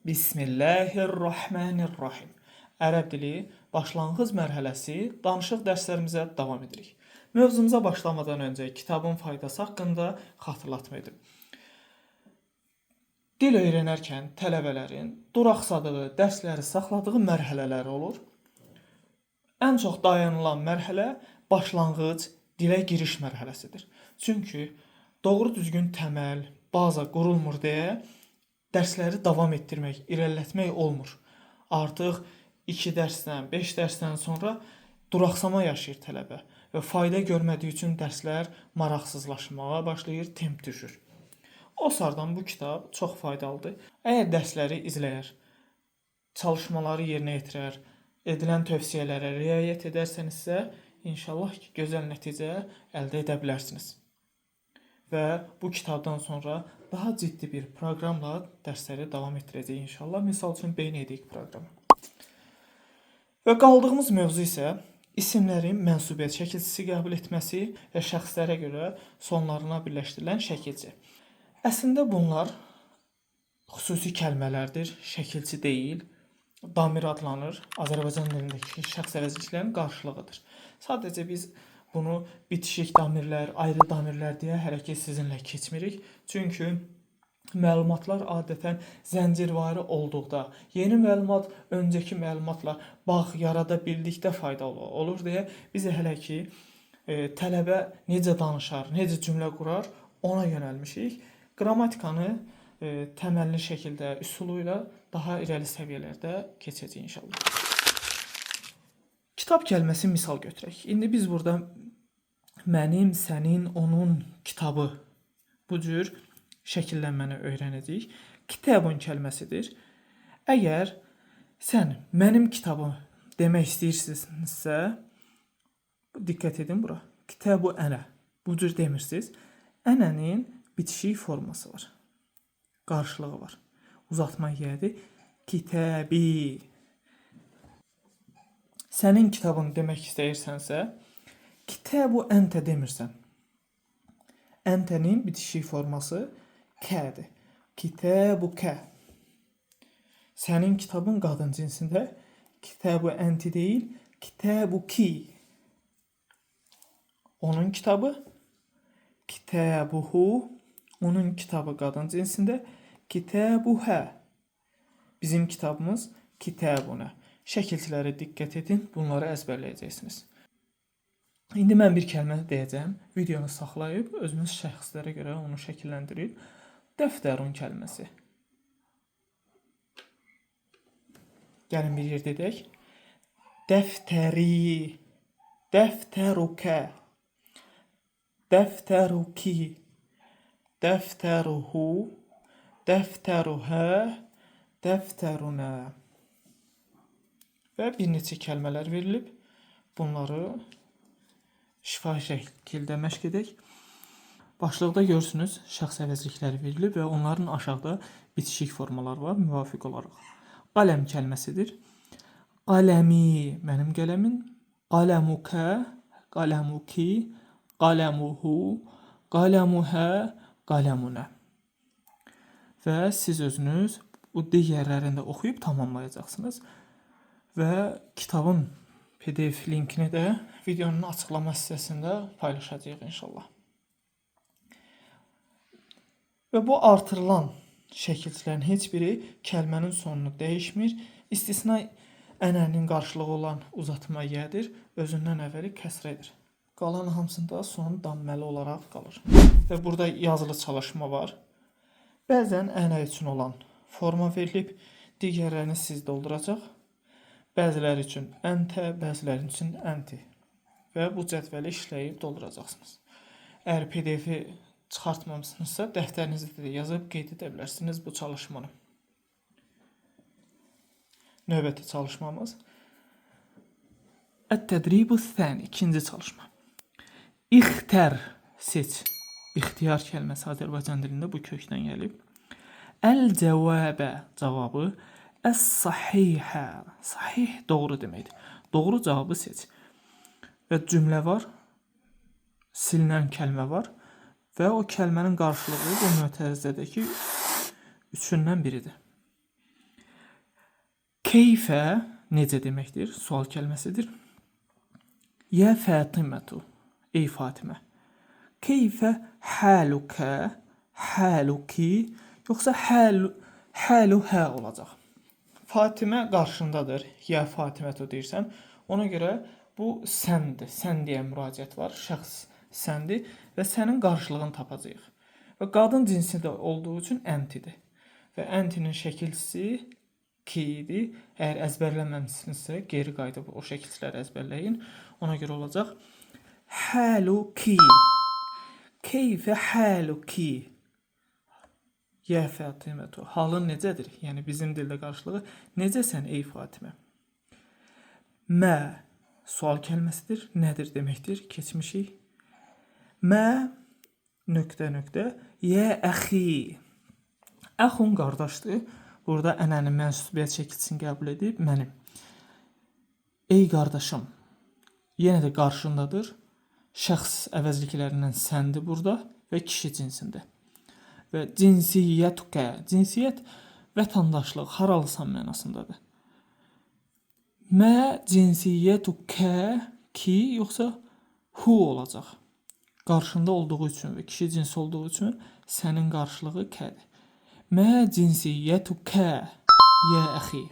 Bismillahirrahmanirrahim. Ərəb dili başlanğıc mərhələsi danışıq dərslərimizə davam edirik. Mövzumuza başlamadan öncə kitabın faydası haqqında xatırlatma edim. Dil öyrənərkən tələbələrin duraqsadığı, dərsləri saxladığı mərhələlər olur. Ən çox dayanılan mərhələ başlanğıc dilə giriş mərhələsidir. Çünki doğru düzgün təməl, baza qurulmur deyə dərsləri davam etdirmək, irəlilətmək olmur. Artıq 2 dərsdən, 5 dərsdən sonra duraqsama yaşayır tələbə və fayda görmədiyi üçün dərslər maraqsızlaşmağa başlayır, temp düşür. O sardan bu kitab çox faydalıdır. Əgər dərsləri izləyər, çalışmaları yerinə yetirər, edilən tövsiyələrə riayət edərsinizsə, inşallah ki, gözəl nəticə əldə edə bilərsiniz. Və bu kitabdan sonra daha ciddi bir proqramla dərsləri davam etdirəcək inşallah. Misal üçün beyin edik proqramı. Və qaldığımız mövzu isə isimlərin mənsubiyyət şəkilçisi qəbul etməsi və şəxslərə görə sonlarına birləşdirilən şəkilçi. Əslində bunlar xüsusi kəlmələrdir, şəkilçi deyil. Damir adlanır. Azərbaycan dilindəki şəxs əvəzliklərin qarşılığıdır. Sadəcə biz bunu bitişik damirlər, ayrı damirlər deyə hələ ki sizinlə keçmirik. Çünki məlumatlar adətən zəncirvari olduqda, yeni məlumat öncəki məlumatla bağ yarada bildikdə faydalı olur deyə biz hələ ki tələbə necə danışar, necə cümlə qurar ona yönəlmişik. Qrammatikanı təməlli şəkildə, üsulu ilə daha irəli səviyyələrdə keçəcək inşallah. Kitab kəlməsi misal götürək. İndi biz burada mənim, sənin, onun kitabı bu cür şəkillənməni öyrənəcəyik. Kitabın kəlməsidir. Əgər sən mənim kitabım demək istəyirsinizsə, diqqət edin bura. Kitabu ənə. Bu cür demirsiniz. Ənənin bitişik forması var. Qarşılığı var. Uzatma yədir. Kitabi. Sənin kitabın demək istəyirsənsə, kitabu əntə demirsən. Əntənin bitişik forması kədir. Kitabu kə. Sənin kitabın qadın cinsində kitabu ənti deyil, kitabu ki. Onun kitabı kitabuhu. Onun kitabı qadın cinsində kitabuhə. Bizim kitabımız kitabuna. Şəkilçilərə diqqət edin, bunları əzbərləyəcəksiniz. İndi mən bir kəlmə deyəcəm. Videonu saxlayıb özünüz şəxslərə görə onu şəkilləndirib. Dəftərun kəlməsi. Gəlin bir yer dedək. Dəftəri. Dəftərukə. Dəftəruki. Dəftəruhu. Dəftəruhə. Dəftərunə. Və bir neçə kəlmələr verilib. Bunları şifahi şəkildə məşq edək. Başlıqda görürsünüz, şəxs əvəzlikləri verilib və onların aşağıda bitişik formalar var müvafiq olaraq. Qaləm kəlməsidir. Qaləmi, mənim qələmin. Qaləmukə, qaləmuki, qaləmuhu, qaləmuhə, qaləmunə. Və siz özünüz bu digərlərində oxuyub tamamlayacaqsınız. Və kitabın PDF linkini də videonun açıqlama hissəsində paylaşacağıq inşallah. Və bu artırılan şəkilçilərin heç biri kəlmənin sonunu dəyişmir. İstisna ənənin qarşılığı olan uzatma yədir, özündən əvvəli kəsrədir. Qalan hamısında son damməli olaraq qalır. Və burada yazılı çalışma var. Bəzən ənə üçün olan forma verilib, digərlərini siz dolduracaq. Bəziləri üçün əntə, bəziləri üçün ənti. Və bu cədvəli işləyib dolduracaqsınız. Əgər PDF-i çıxartmamısınızsa, dəftərinizdə də yazıb qeyd edə bilərsiniz bu çalışmanı. Növbəti çalışmamız Ət-tədribu-thəni, ikinci çalışma. İxtər, seç. İxtiyar kəlməsi Azərbaycan dilində bu kökdən gəlib. Əl-cəvabə, cavabı. Əs-sahihə, sahih doğru deməkdir. Doğru cavabı seç. Və cümlə var, silinən kəlmə var və o kəlmənin qarşılığı bu mötərizədəki üçündən biridir. Keyfə necə deməkdir? Sual kəlməsidir. Yə Fatimətu, ey Fatimə. Keyfə halukə, haluki, yoxsa halu hə olacaq. Fatimə qarşındadır. Yə Fatimətu deyirsən. Ona görə bu səndir. Sən deyə müraciət var. Şəxs səndir və sənin qarşılığını tapacağıq. Və qadın cinsində olduğu üçün əntidir. Və əntinin şəkilçisi ki idi. Əgər əzbərləməmisinizsə, geri qayıdıb o şəkilçiləri əzbərləyin. Ona görə olacaq haluki. Keyfə haluki. Yə Fatimətu, halın necədir? Yəni bizim dildə qarşılığı necəsən ey Fatimə? Mə sual kəlməsidir. Nədir deməkdir? Keçmişik. Mə nöqtə nöqtə yə əxi. Əxun qardaşdır. Burada ənənin mənsubiyyət şəkilçisini qəbul edib mənim. Ey qardaşım. Yenə də qarşındadır. Şəxs əvəzliklərindən səndir burada və kişi cinsində. Və cinsiyyətükə, cinsiyyət vətəndaşlıq, haralısan mənasındadır. Mə cinsiyyətükə ki, yoxsa hu olacaq. Qarşında olduğu üçün və kişi cinsi olduğu üçün sənin qarşılığı kədir. Mə cinsiyyətükə, yə əxi.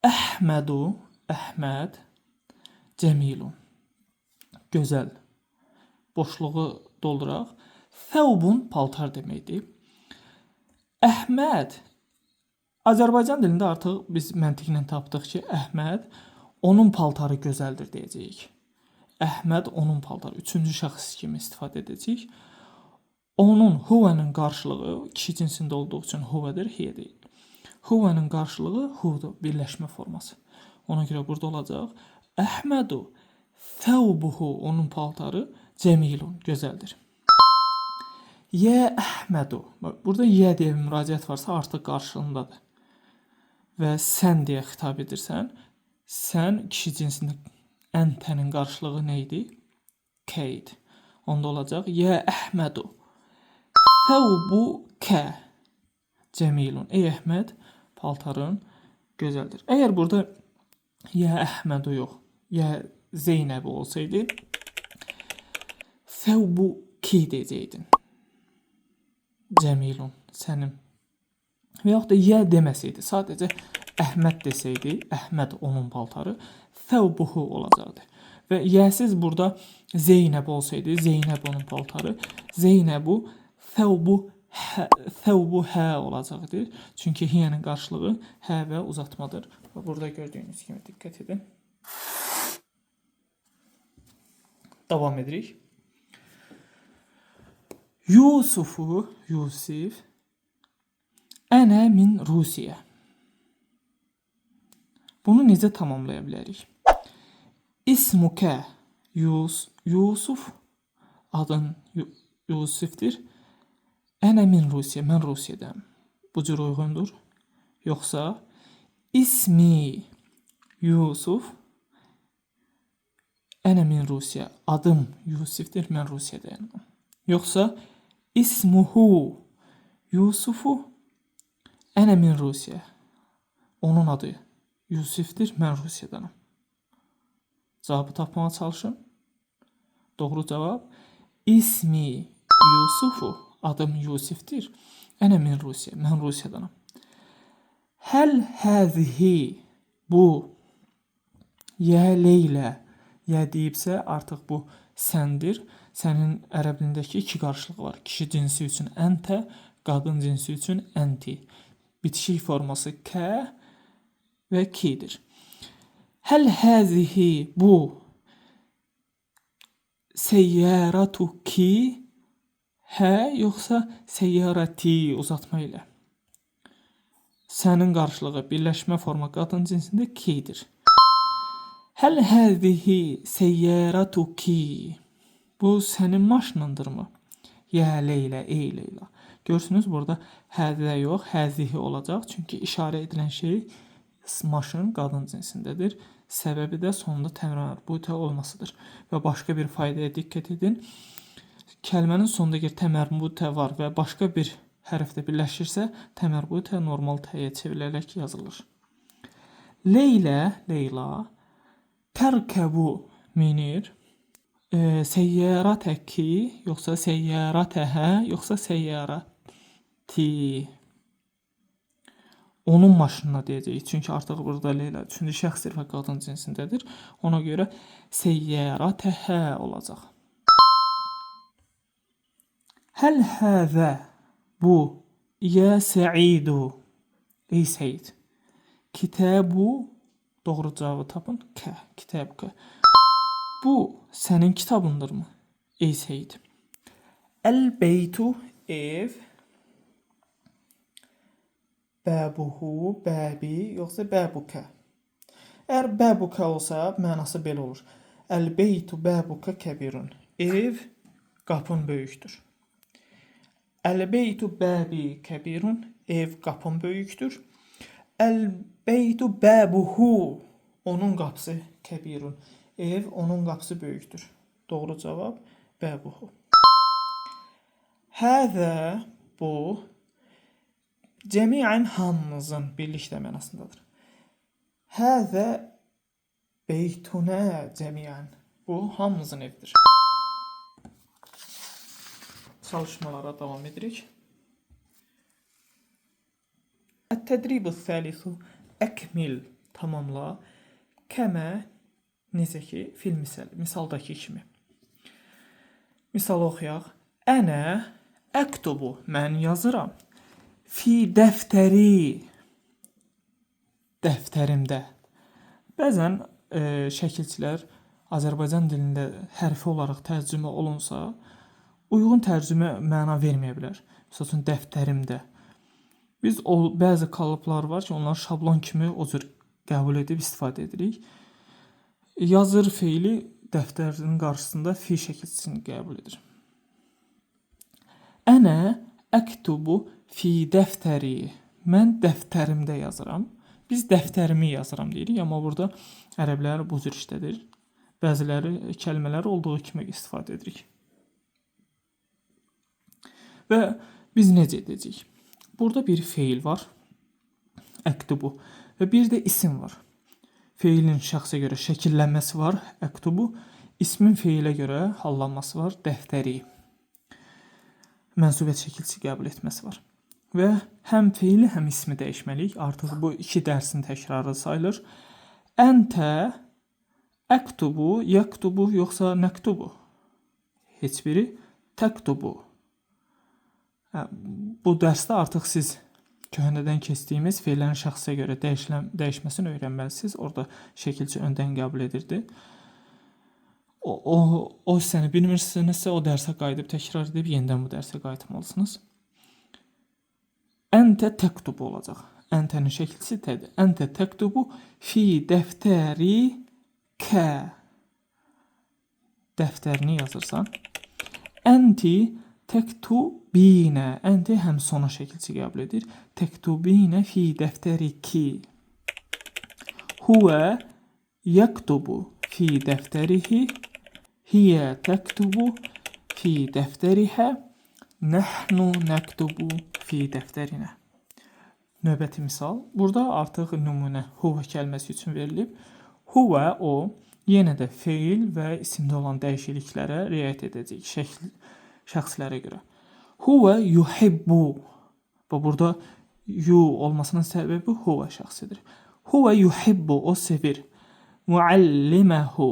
Əhmədu, Əhməd, cəmilun, gözəl. Boşluğu dolduraq. Thawbun paltar deməkdir. Əhməd Azərbaycan dilində artıq biz məntiqlə tapdıq ki, Əhməd onun paltarı gözəldir deyəcəyik. Əhməd onun paltarı üçüncü şəxs kimi istifadə edəcəyik. Onun huvənin qarşılığı kişi cinsində olduğu üçün huvədir, hiyə deyil. Huvənin qarşılığı hudur, birləşmə forması. Ona görə burada olacaq Əhmədu thawbuhu, onun paltarı cəmilun, gözəldir. Yə Əhmədu. Burada yə deyə müraciət varsa artıq qarşılığındadır. Və sən deyə xitab edirsən. Sən kişi cinsində əntənin qarşılığı nə idi? Kə idi. Onda olacaq yə Əhmədu. Thawbukə cəmilun. Ey Əhməd, paltarın gözəldir. Əgər burada yə Əhmədu yox, yə Zeynəbi olsaydı, thawbuki deyəcəydin. Cəmilun, sənin. Və yaxud da yə deməsəydi, sadəcə Əhməd desəydi, Əhməd onun paltarı, thawbuhu olacaqdı. Və yəsiz burada Zeynəb olsaydı, Zeynəb onun paltarı, Zeynəbu thawbu hə olacaqdır. Çünki hiyənin qarşılığı hə və uzatmadır. Və burada gördüyünüz kimi diqqət edin. Davam edirik. Yusufu, Yusif, ənə min Rusiya. Bunu necə tamamlaya bilərik? İsmukə, Yusuf, adın Yusifdir. Ənə min Rusiya, mən Rusiyadayım. Bu cür uyğundur. Yoxsa ismi Yusuf, ənə min Rusiya, adım Yusifdir, mən Rusiyadayım. Yoxsa ismuhu Yusufu, ənə min Rusiya, onun adı Yusifdir, mən Rusiyadanım. Cavabı tapmağa çalışın. Doğru cavab ismi Yusufu, adım Yusifdir, ənə min Rusiya, mən Rusiyadanım. Həl həzihi, bu yə Leylə, yə deyibsə artıq bu səndir. Sənin ərəb dilindəki iki qarşılığı var. Kişi cinsi üçün əntə, qadın cinsi üçün ənti. Bitişik forması kə və kidir. Həl həzihi, bu seyyaratuki, hə yoxsa seyyarati uzatma ilə. Sənin qarşılığı birləşmə forma qadın cinsində kidir. Həl həzihi seyyaratuki, bu sənin maşınındırmı? Yə Leylə, ey Leyla. Görürsünüz burada həzə yox, həzihi olacaq. Çünki işarə edilən şey maşın qadın cinsindədir. Səbəbi də sonunda təmrin bu olmasıdır. Və başqa bir faydaya diqqət edin. Kəlmənin sonunda təmərrütə var və başqa bir hərf də birləşirsə, təmərbutu tə normal təyə çevrilərək yazılır. Leyla, tərkəbu minir. Səyyarətəki, yoxsa səyyarətəhə, yoxsa səyyarəti. Onun maşınına deyəcəyik. Çünki artıq burada Leyla üçüncü şəxsdir və qadın cinsindədir. Ona görə səyyarətəhə olacaq. Həl həzə bu ya səidu. Ey Səid. Kitabu doğru cavabı tapın. Kitab. Bu sənin kitabındırmı? Ey Səid. El-beytu ev. Bəbuhu, bəbi, yoxsa bəbuka. Əgər bəbuka olsa, mənası belə olur. El-beytu bəbuka kəbirun. Ev, qapın böyükdür. El-beytu bəbi kəbirun. Ev, qapın böyükdür. El-beytu bəbuhu. Onun qapısı kəbirun. Ev, onun qapısı böyükdür. Doğru cavab bəbuhu. Həzə bu cəmiən hamımızın birlikdə mənasındadır. Həzə beytunə cəmiən. Bu hamımızın evidir. Çalışmalara davam edirik. Ət-tədribu səlisu əkmil tamamla kəmə necə ki fil misaldakı kimi. Misal oxuyaq. Ənə əktubu mən yazıram. Fi dəftəri dəftərimdə. Bəzən şəkilçilər Azərbaycan dilində hərfi olaraq tərcümə olunsa, uyğun tərcümə məna verməyə bilər. Məsələn, dəftərimdə. Biz bəzi qalıblar var ki, onlar şablon kimi o cür qəbul edib istifadə edirik. Yazır feili dəftərin qarşısında fi şəkilçisini qəbul edir. Ənə əktubu fi dəftəri. Mən dəftərimdə yazıram. Biz dəftərimi yazıram deyirik, amma burada ərəblər bu cür işlədir. Bəziləri kəlmələri olduğu kimi istifadə edirik. Və biz necə edəcəyik? Burada bir feil var. Əktubu. Və bir də isim var. Feilin şəxsə görə şəkillənməsi var. Əktubu. İsmin feilə görə hallanması var. Dəftəri. Mənsubiyət şəkilçisi qəbul etməsi var. Və həm feili, həm ismi dəyişməliyik. Artıq bu iki dərsin təkrarı sayılır. Əntə, əktubu, yaktubu, yoxsa nəktubu? Heç biri. Təktubu. Bu dərsdə artıq siz köhnədən keçdiyimiz feillərin şəxsə görə dəyişməsini öyrənməlisiniz. Orada şəkilçi öndən qəbul edirdi. O hissəni bilmirsinizsə, o dərsə qayıdıb təkrar edib yenidən bu dərsə qayıtmalısınız. Əntə təktubu olacaq. Əntənin şəkilçisi tədir. Əntə təktubu fi dəftəri kə. Dəftərini yazırsan. Ənti təktubinə. Ənti həm sona şəkilçi qəbul edir. Təktubinə fi dəftəri ki. Huvə yəktubu fi dəftərihi. Hiyə təktubu fi dəftərihə. Nəhnu nəktubu fi dəftərinə. Növbəti misal. Burada artıq nümunə huvə kəlməsi üçün verilib. Huvə o, yenə də feil və isimdə olan dəyişikliklərə riayət edəcək şəxslərə görə. Huvə yuhibbu. Burada yu olmasının səbəbi huvə şəxsidir. Huvə yuhibbu, o sevir. Mualliməhu,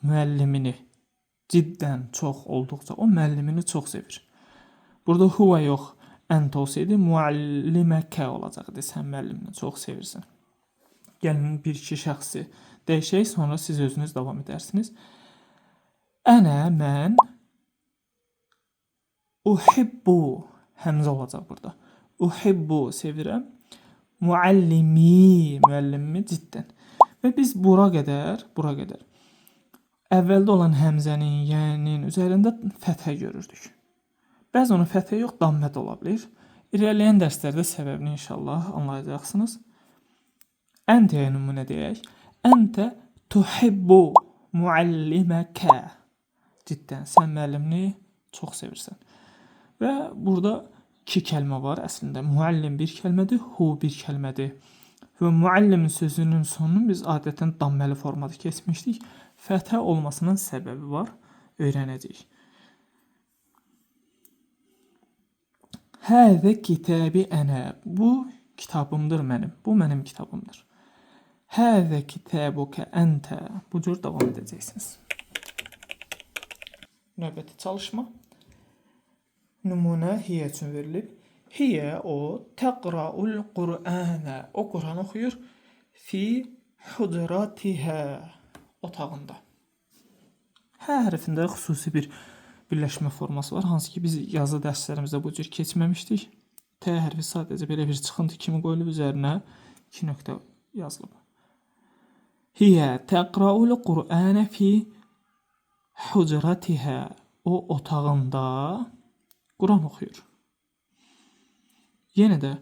müəllimini. Ciddən çox olduqca o müəllimini çox sevir. Burada huvə yox, ənt olsaydı mualliməkə olacaqdı. Sən müəllimini çox sevirsən. Gəlin bir-iki şəxsi dəyişək, sonra siz özünüz davam edərsiniz. Ənə, mən. Uhibbu, həmzə olacaq burada. Uhibbu, sevirəm. Muallimi, müəllimimi ciddən. Və biz bura qədər əvvəldə olan həmzənin, yənin üzərində fəthə görürdük. Bəzi onun fəthə yox, dammə də ola bilir. İrəliyən dərslərdə səbəbini inşallah anlayacaqsınız. Əntəyə nümunə deyək. Əntə tuhibbu mualliməkə. Ciddən, sən müəllimini çox sevirsən. Və burada iki kəlmə var əslində. Müəllim bir kəlmədir, hu bir kəlmədir. Və müəllimin sözünün sonunu biz adətən damməli formada keçmişdik. Fəthə olmasının səbəbi var, öyrənəcəyik. Həzə kitabi ənə. Bu kitabımdır mənim. Bu mənim kitabımdır. Həzə kitabuka əntə. Bu cür davam edəcəksiniz. Növbəti çalışma. Nümunə hiyə üçün verilib. Hiyə o təqra'ul Qur'anə. O Quran oxuyur. Fi hucratihə. Otağında. Hə hərfində xüsusi bir birləşmə forması var. Hansı ki biz yazı dərslərimizdə bu cür keçməmişdik. T hərfi sadəcə belə bir çıxıntı kimi qoyulub, üzərinə 2 nöqtə yazılıb. Hiyə təqra'ul Qur'anə fi hucratihə. O otağında Quran oxuyur. Yenə də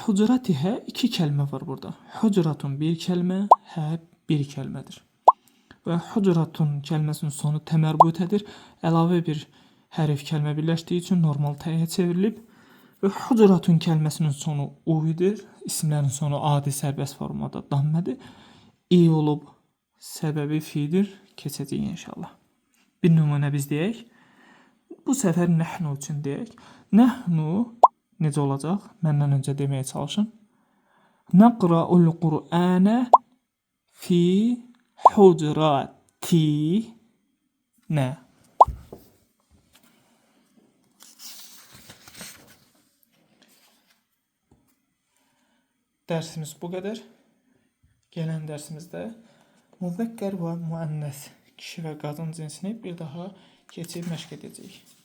hucratihə 2 kəlmə var burada. Hucratun bir kəlmə, hə bir kəlmədir. Və hucratun kəlməsinin sonu təmərbutədir. Əlavə bir hərf kəlmə birləşdiyi üçün normal təyə çevrilib. Və hucratun kəlməsinin sonu u-dir. İsimlərin sonu adi sərbəst formada dammədir. İ olub, səbəbi fidir. Keçəcəyik inşallah. Bir nümunə biz deyək. Bu səfər nəhnu üçün deyək. Nəhnu necə olacaq? Məndən öncə deməyə çalışın. Nəqra'ul Qur'anə fi hucratinə. Dərsimiz bu qədər. Gələn dərsimizdə müzəkkər və müənnəs kişi və qadın cinsini bir daha keçib məşq edəcəyik.